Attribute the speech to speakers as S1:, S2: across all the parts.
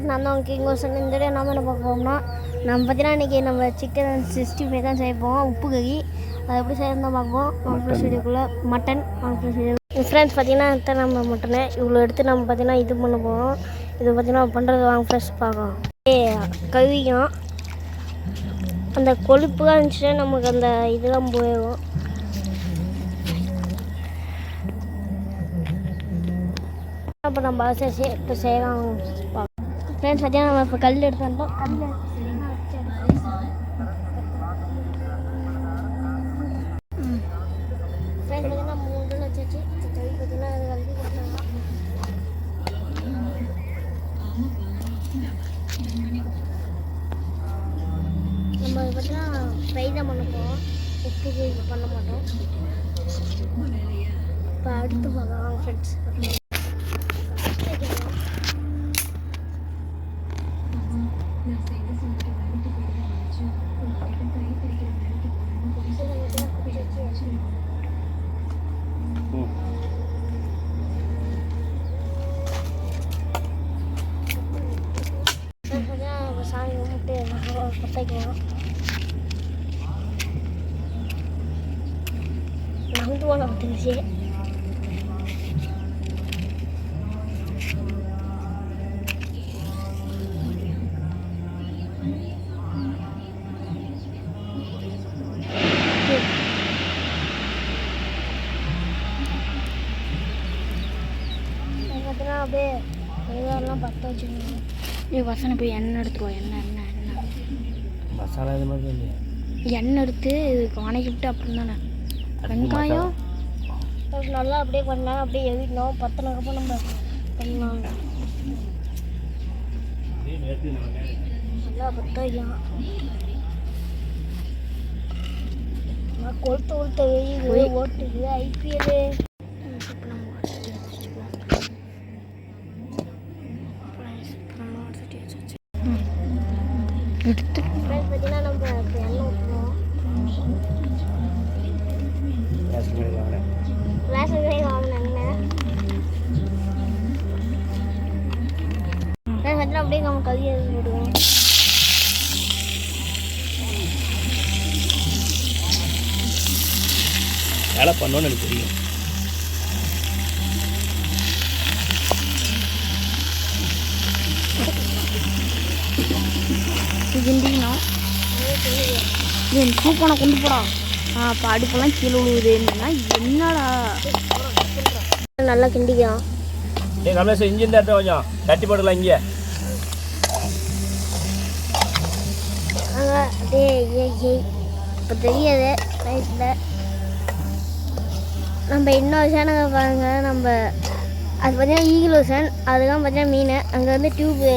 S1: நான் தான் king Gosson. இந்த வீடியோ நம்ம என்ன பார்க்க போகிறோம்னா நம்ம பார்த்தீங்கன்னா இன்றைக்கி நம்ம சிக்கன் 65 தான் செய்யப்போம். உப்பு கறி அதை எப்படி செய்யணும் பார்ப்போம். +1 வீடியோக்குள்ளே மட்டன் +1 வீடியோ. ஃப்ரெண்ட்ஸ் பார்த்தீங்கன்னா அடுத்த நம்ம மட்டனை இவ்வளோ எடுத்து நம்ம பார்த்தீங்கன்னா இது பண்ண போகிறோம். இது பார்த்தீங்கன்னா பண்ணுறது வாங்க ஃப்ரெஷ் பார்க்கலாம். கழுவிக்கும் அந்த கொழுப்புலாம் இருந்துச்சுன்னா நமக்கு அந்த இதெல்லாம் போயிடும். இப்போ நம்ம இப்போ செய்யலாம் ஃப்ரெண்ட்ஸ். பார்த்தீங்கன்னா நம்ம இப்போ கல் எடுத்து வந்தோம். கல் ஃப்ரெண்ட்ஸ் பார்த்தீங்கன்னா 3 வச்சாச்சு. கல் பார்த்தீங்கன்னா அது கல்வி கொடுத்தாங்க. நம்ம பார்த்தீங்கன்னா ஃப்ரை தான் பண்ண போகிறோம். உப்பு பண்ண மாட்டோம். இப்போ அடுத்து பார்க்கலாம் ஃப்ரெண்ட்ஸ். சாமி கும்பிட்டு கொட்டைக்கலாம். நகந்து போன வந்துருச்சு. பார்த்தீங்கன்னா அப்படியே வெங்காயம்லாம் பற்ற வச்சுக்கணும். நீ வசனை போய் எண்ணெய் எடுத்துருவோம். எண்ணெய் மசாலா இது மாதிரி இல்லையா? எண்ணெய் எடுத்து இதுக்கு வணக்கி விட்டு அப்புறம் தானே வெங்காயம் நல்லா அப்படியே பண்ணலாம். அப்படியே எழுதிக்கணும். பத்தினக்கப்புறம் நம்ம பண்ணலாம். நல்லா பற்ற வைக்கலாம். கொளுத்த வெயில் ஓட்டுது ஐபிஎல். பார்த்தீங்கன்னா நம்ம எண்ணெய் ஊற்றுவோம். ரேஷன் கடையில் வாங்கின எண்ணெய் பார்த்தீங்கன்னா அப்படியே நம்ம கழுவி போடுவோம்.
S2: வேலை பண்ணோன்னு எனக்கு தெரியும்.
S1: கிண்டிக்கணும். சூப்பான கொண்டு போடா. இப்போ அடுப்பெல்லாம் கீழே விழுவுது. என்னடா நல்லா கிண்டிக்கலாம்.
S2: ரமேஷ் இஞ்சி இந்த இடத்த கொஞ்சம் தட்டி போடலாம். இங்கே
S1: அப்படியே இப்போ தெரியாது ரைட்டில். நம்ம இன்னொரு சேனலை பாருங்க. நம்ம அது பார்த்தீங்கன்னா ஈகிள் ஓசன். அதுதான் பார்த்தீங்கன்னா மீன். அங்கே வந்து டியூப்பு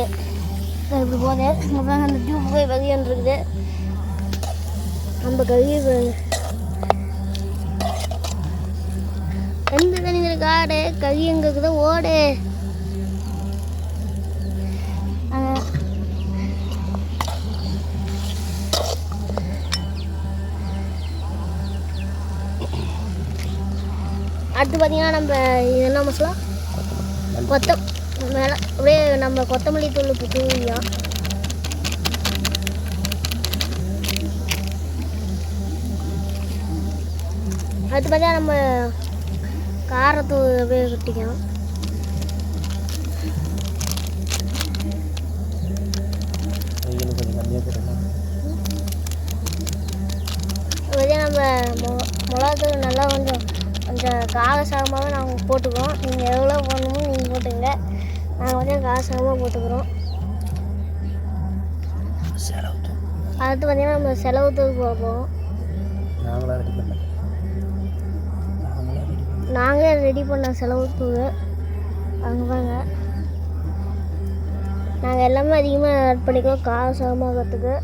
S1: இப்படி போகுது. அந்த டியூப் போய் வெளியான் இருக்குது. நம்ம கழுவி எந்த தண்ணி காடு கழுவி எங்கே இருக்குதோ ஓடு. அடுத்து பார்த்தீங்கன்னா நம்ம இது என்ன மசாலா மேலே அப்படியே நம்ம கொத்தமல்லி தூள் தூவிக்கலாம். அடுத்து பார்த்தா நம்ம காரத்தூள் அப்படியே கட்டிக்கலாம். பார்த்தா நம்ம மிளகாத்தூள் நல்லா கொஞ்சம் காரசாரமாகவே நாங்கள் போட்டுக்கிறோம். நீங்கள் எவ்வளோ போடணுமோ நீங்கள் போட்டுங்க. நாங்கள் வந்து காரசாரமாக போட்டுக்கிறோம். அடுத்து பார்த்தீங்கன்னா நம்ம செலவுத்தூள் போடுவோம். நாங்கள் ரெடி பண்ண செலவுத்தூள் அங்கே பாருங்க. நாங்கள் எல்லாமே அதிகமாக ஆட் பண்ணிக்கிறோம் காரசாரமாகறதுக்கு.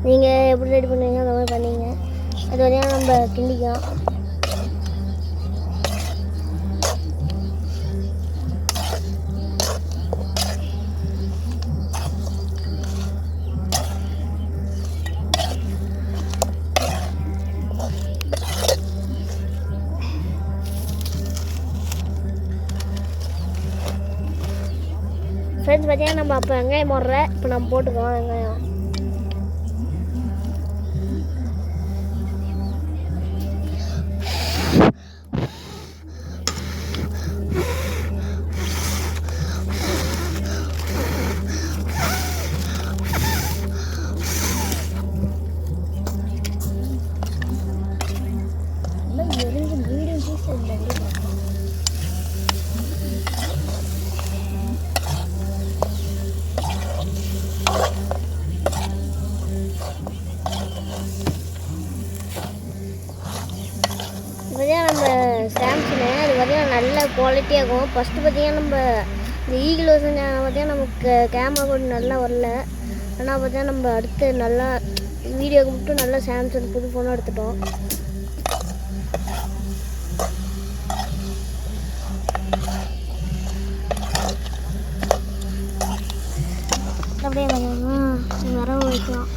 S1: நீங்கள் எப்படி ரெடி பண்ணுவீங்க அந்த மாதிரி பண்ணிங்க. அது வரையும் நம்ம கிண்டிக்கலாம். ஃப்ரெண்ட்ஸ் ஃப்ரெண்ட்ஸ் பார்த்தீங்கன்னா நம்ம அப்போ வெங்காயம் போடுற இப்போ நம்ம போட்டுக்குவோம் வெங்காயம். மீடியம் சைஸ் இந்த நம்ம சாம்சங்கு அது பார்த்தீங்கன்னா நல்ல குவாலிட்டியாக இருக்கும். ஃபஸ்ட்டு பார்த்தீங்கன்னா நம்ம இந்த ஈகிள் வருஷன் பார்த்தீங்கன்னா நமக்கு கேமரா கூட நல்லா வரல. ஆனால் பார்த்தீங்கன்னா நம்ம அடுத்து நல்லா வீடியோக்கு மட்டும் நல்லா சாம்சங் புது ஃபோனாக எடுத்துட்டோம். அப்படியே வரவு வைக்கலாம்.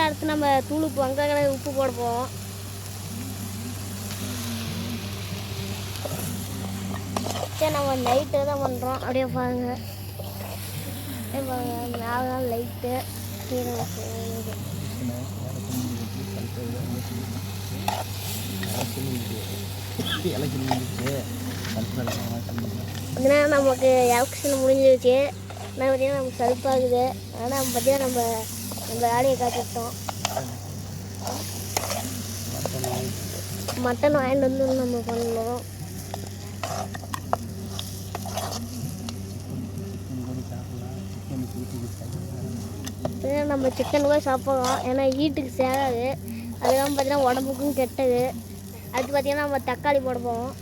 S1: அடுத்து நம்ம தூளுப்பு வெங்காய உப்பு போட போவோம். சரி நம்ம லைட்டு தான் பண்ணுறோம். அப்படியே பாருங்க மேலே லைட்டு கீழே நமக்கு எலக்ஷன் முடிஞ்சிருச்சு. ஆனால் பார்த்தீங்கன்னா நமக்கு சலுப்பாகுது. ஆனால் நம்ம பார்த்தீங்கன்னா நம்ம வேலையை காட்டிட்டோம். மட்டன் வாங்கிட்டு வந்து நம்ம பண்ணணும். நம்ம சிக்கன் கூட சாப்பிட்றோம். ஏன்னா வீட்டுக்கு சேராது. அதெல்லாம் பார்த்தீங்கன்னா உடம்புக்கும் கெட்டது. அது பார்த்தீங்கன்னா நம்ம தக்காளி போட போவோம்.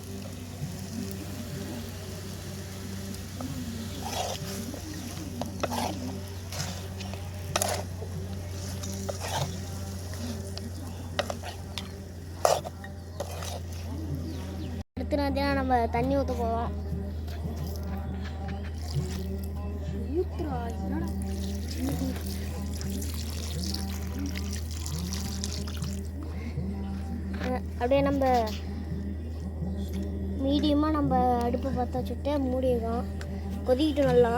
S1: அடுத்து பார்த்தீங்கன்னா நம்ம தண்ணி ஊற்ற போவோம். அப்படியே நம்ம மீடியமாக நம்ம அடுப்பு பற்ற வச்சுட்டு மூடிடுவோம். கொதிக்கிட்டு நல்லா.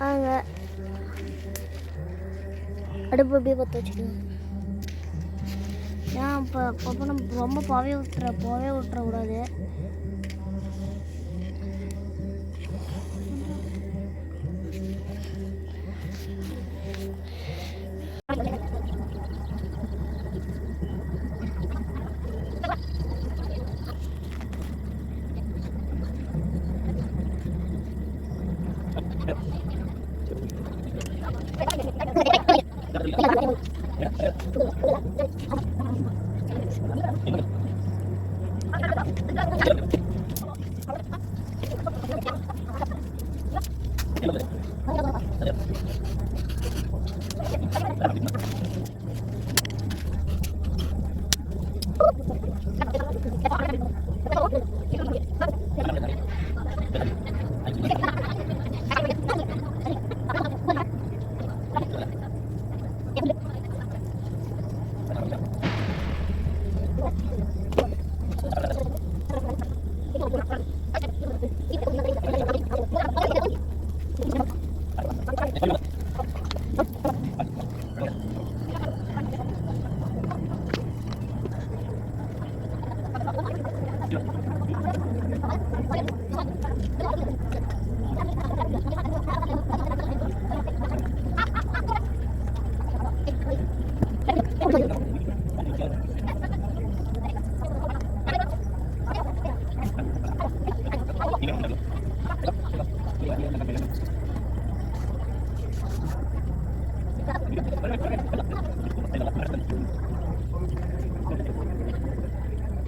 S1: வாங்க அடுப்பு அப்படியே பற்ற வச்சுக்கணும். ஏன்னா இப்போ அப்போ நம்ம ரொம்ப போவே விட்டுறக்கூடாது.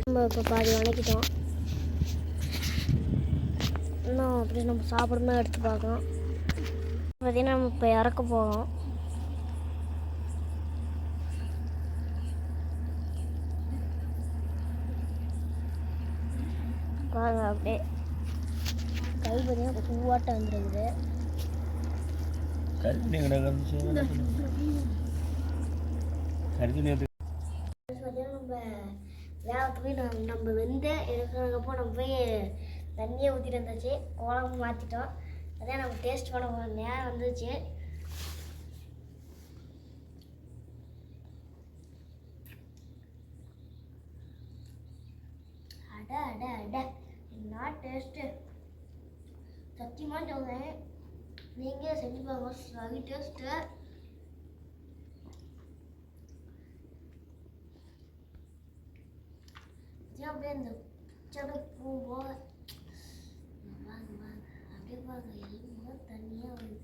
S1: நம்ம இப்போ பாதி வணக்கிட்டோம். இன்னும் அப்படி நம்ம சாப்பிடும்போது எடுத்து பார்க்கணும். பார்த்தீங்கன்னா நம்ம இப்போ இறக்க போகிறோம். பாருங்க அப்படியே கை பார்த்தீங்கன்னா பூவாட்டம் வந்துருக்குது. பார்த்தீங்கன்னா நம்ம வேகத்து போய் நம்ம வெந்து இருக்கிறப்போ நம்ம போய் தண்ணியை ஊற்றிட்டு வந்தாச்சு. குழம்பு மாற்றிட்டோம். அதே நம்ம டேஸ்ட் பண்ண நேரம் வந்துச்சு. அட அட அட என்ன டேஸ்ட்டு! சத்தியமாக சொல்கிறேன், நீங்கள் செஞ்சு பாருங்க. சரி டேஸ்ட்டு. அப்படியே இந்த பிச்சை பூவோ வாங்க வாங்க அப்படியே பாருங்க, எல்லாம் தண்ணியாக வருது.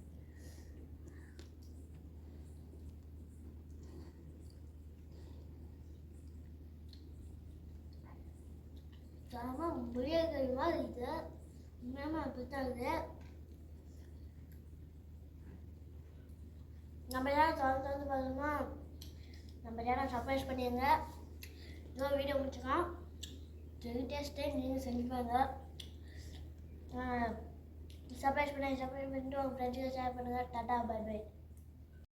S1: தரமாக முடியாது மாதிரி இது. உண்மையாக பிடித்தாது. நம்ம சேனல் தொடர்ந்து பார்த்தோம்னா நம்ம சேனல் சர்ப்ரைஸ் பண்ணிடுங்க. இன்னொரு வீடியோ முடிச்சுக்கலாம். சரி டேஸ்ட்டே நீங்கள் செஞ்சு பாருங்க. சர்ப்ரைஸ் பண்ணிட்டு உங்கள் ஃப்ரெண்ட்ஸுக்கு ஷேர் பண்ணுங்கள். Tata bye by.